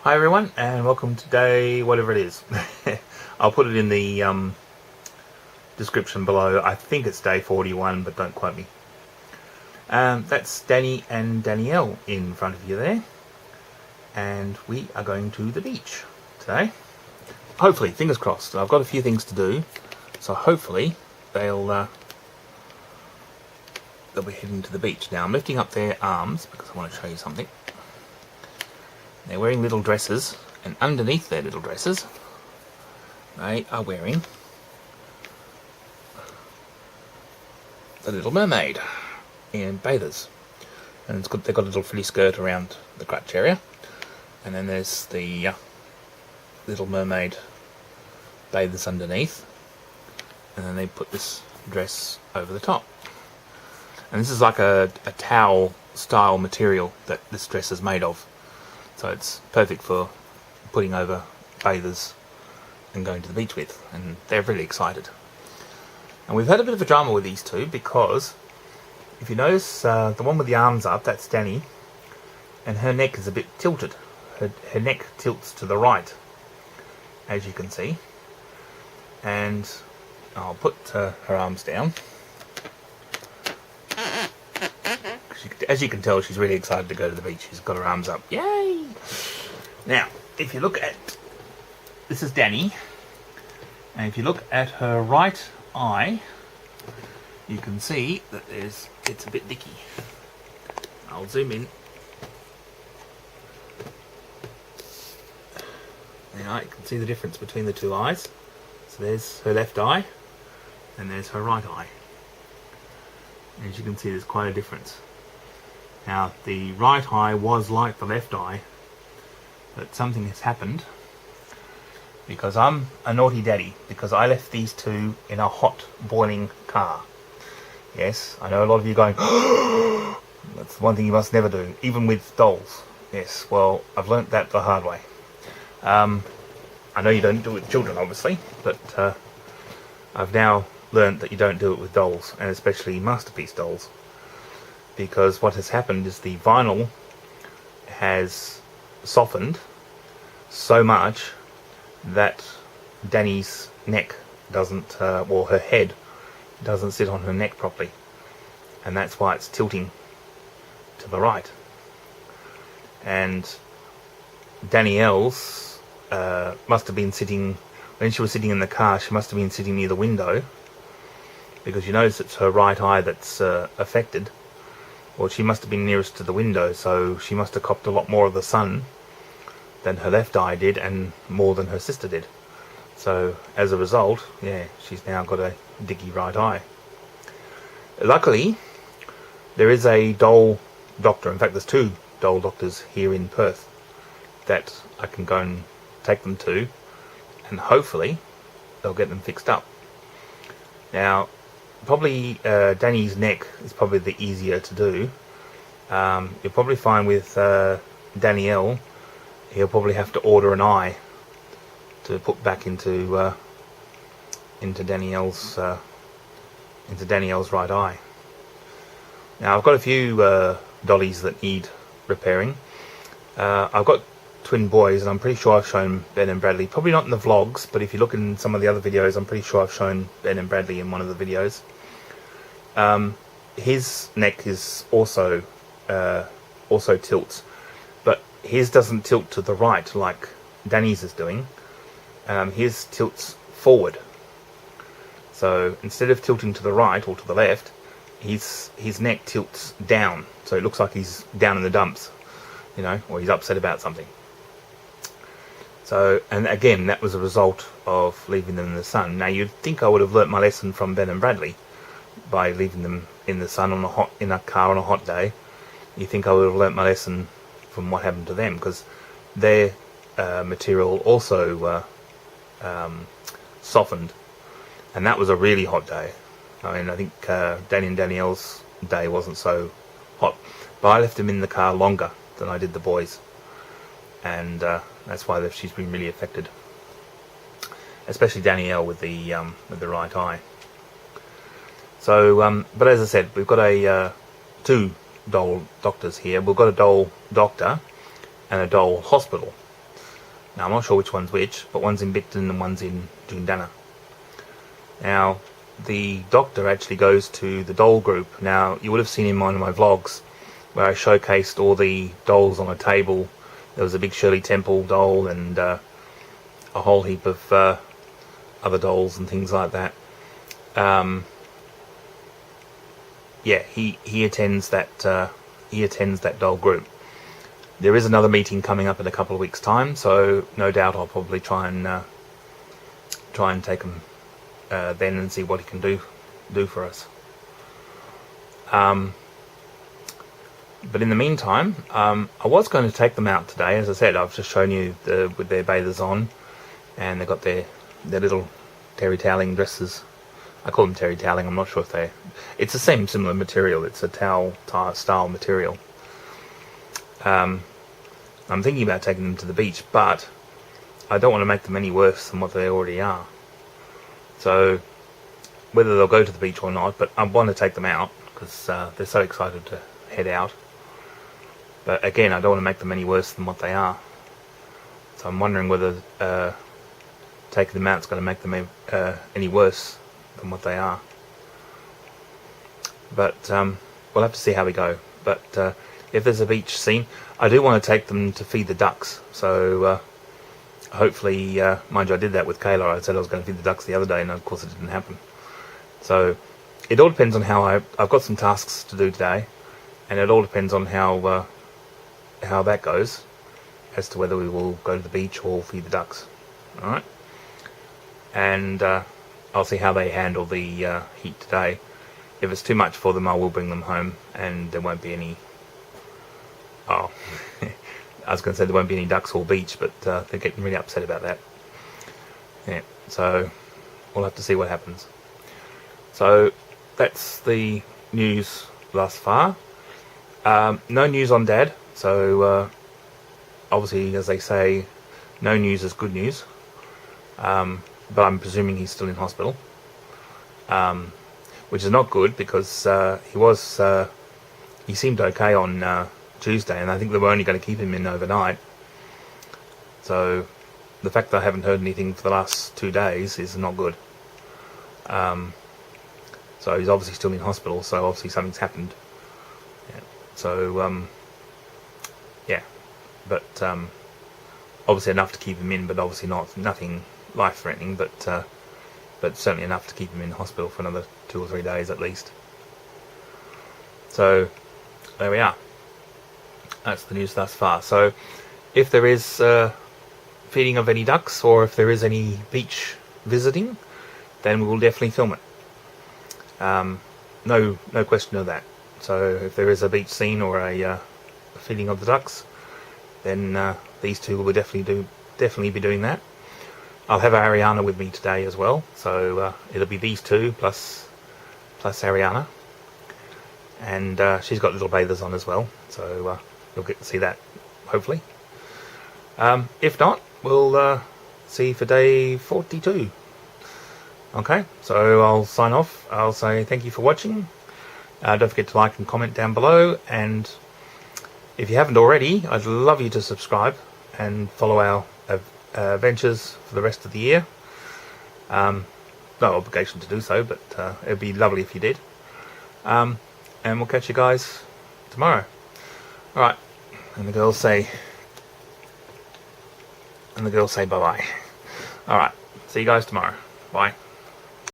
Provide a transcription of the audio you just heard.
Hi everyone, and welcome to day whatever it is. I'll put it in the description below. I think it's day 41, but don't quote me. That's Danny and Danielle in front of you there, and we are going to the beach today. Hopefully, fingers crossed. I've got a few things to do, so hopefully they'll be heading to the beach. Now I'm lifting up their arms because I want to show you something. They're wearing little dresses, and underneath their little dresses, they are wearing the Little Mermaid in bathers. And they've got a little frilly skirt around the crotch area, and then there's the Little Mermaid bathers underneath, and then they put this dress over the top. And this is like a towel style material that this dress is made of. So it's perfect for putting over bathers and going to the beach with, and they're really excited. And we've had a bit of a drama with these two because if you notice, the one with the arms up, that's Danny, and her neck is a bit tilted. Her neck tilts to the right, as you can see. And I'll put her arms down. As you can tell, she's really excited to go to the beach. She's got her arms up. Yay! Now, if you look at... This is Danny. And if you look at her right eye, you can see that it's a bit dicky. I'll zoom in. Now you can see the difference between the two eyes. So there's her left eye, and there's her right eye. And as you can see, there's quite a difference. Now, the right eye was like the left eye, but something has happened because I'm a naughty daddy, because I left these two in a hot, boiling car. Yes, I know a lot of you going, that's one thing you must never do, even with dolls. Yes, well, I've learnt that the hard way. I know you don't do it with children, obviously, but I've now learnt that you don't do it with dolls, and especially Masterpiece dolls. Because what has happened is the vinyl has softened so much that Danny's neck doesn't, or her head doesn't sit on her neck properly, and that's why it's tilting to the right. And Danielle's must have been sitting, when she was sitting in the car, she must have been sitting near the window, because you notice it's her right eye that's affected. Well, she must have been nearest to the window, so she must have copped a lot more of the sun than her left eye did, and more than her sister did. So, as a result, yeah, she's now got a dicky right eye. Luckily, there is a doll doctor. In fact, there's two doll doctors here in Perth that I can go and take them to, and hopefully they'll get them fixed up. Now, probably Danny's neck is probably the easier to do. You'll probably find with Danielle, he'll probably have to order an eye to put back into Danielle's right eye. Now I've got a few dollies that need repairing. I've got twin boys, and I'm pretty sure I've shown Ben and Bradley. Probably not in the vlogs, but if you look in some of the other videos, I'm pretty sure I've shown Ben and Bradley in one of the videos. His neck is also tilts, but his doesn't tilt to the right like Danny's is doing. His tilts forward. So instead of tilting to the right or to the left, his neck tilts down. So it looks like he's down in the dumps, you know, or he's upset about something. So, and again, that was a result of leaving them in the sun. Now, you'd think I would have learnt my lesson from Ben and Bradley by leaving them in the sun in a car on a hot day. You think I would have learnt my lesson from what happened to them, because their material also softened, and that was a really hot day. I mean, I think Danny and Danielle's day wasn't so hot, but I left them in the car longer than I did the boys, and that's why she's been really affected, especially Danielle with the right eye. So, but as I said, we've got two doll doctors here. We've got a doll doctor and a doll hospital. Now I'm not sure which one's which, but one's in Bicton and one's in Joondalup. Now the doctor actually goes to the doll group. Now you would have seen in one of my vlogs where I showcased all the dolls on a table. There was a big Shirley Temple doll and a whole heap of other dolls and things like that. Yeah, he attends that doll group. There is another meeting coming up in a couple of weeks' time, so no doubt I'll probably try and take him then and see what he can do for us. But in the meantime, I was going to take them out today. As I said, I've just shown you with their bathers on, and they've got their little terry toweling dresses. I call them terry toweling. I'm not sure if it's the same similar material. It's a towel style material. I'm thinking about taking them to the beach, but I don't want to make them any worse than what they already are. So whether they'll go to the beach or not, but I want to take them out because they're so excited to head out. But again, I don't want to make them any worse than what they are. So I'm wondering whether taking them out is going to make them any worse than what they are. But we'll have to see how we go. But if there's a beach scene, I do want to take them to feed the ducks. So hopefully, mind you, I did that with Kayla. I said I was going to feed the ducks the other day, and of course it didn't happen. So it all depends on how I've got some tasks to do today, and it all depends on how that goes as to whether we will go to the beach or feed the ducks. Alright? And I'll see how they handle the heat today. If it's too much for them, I will bring them home, and there won't be any... Oh, I was going to say there won't be any ducks or beach, but they're getting really upset about that. Yeah, so we'll have to see what happens. So that's the news thus far. No news on Dad, so obviously, as they say, no news is good news. But I'm presuming he's still in hospital, which is not good because he seemed okay on Tuesday, and I think they were only going to keep him in overnight. So the fact that I haven't heard anything for the last 2 days is not good. So he's obviously still in hospital, so obviously something's happened. Yeah. So yeah, but obviously enough to keep him in, but obviously nothing life-threatening, but certainly enough to keep him in hospital for another 2 or 3 days at least. So there we are. That's the news thus far. So if there is feeding of any ducks, or if there is any beach visiting, then we will definitely film it. No question of that. So if there is a beach scene or a feeding of the ducks, then these two will definitely be doing that. I'll have Ariana with me today as well, so it'll be these two plus Ariana, and she's got little bathers on as well, so you'll get to see that hopefully. If not, we'll see for day 42. Okay, so I'll sign off. I'll say thank you for watching. Don't forget to like and comment down below, and if you haven't already, I'd love you to subscribe and follow our adventures for the rest of the year. No obligation to do so, but it'd be lovely if you did. And we'll catch you guys tomorrow. Alright, and the girls say bye-bye. Alright, see you guys tomorrow. Bye.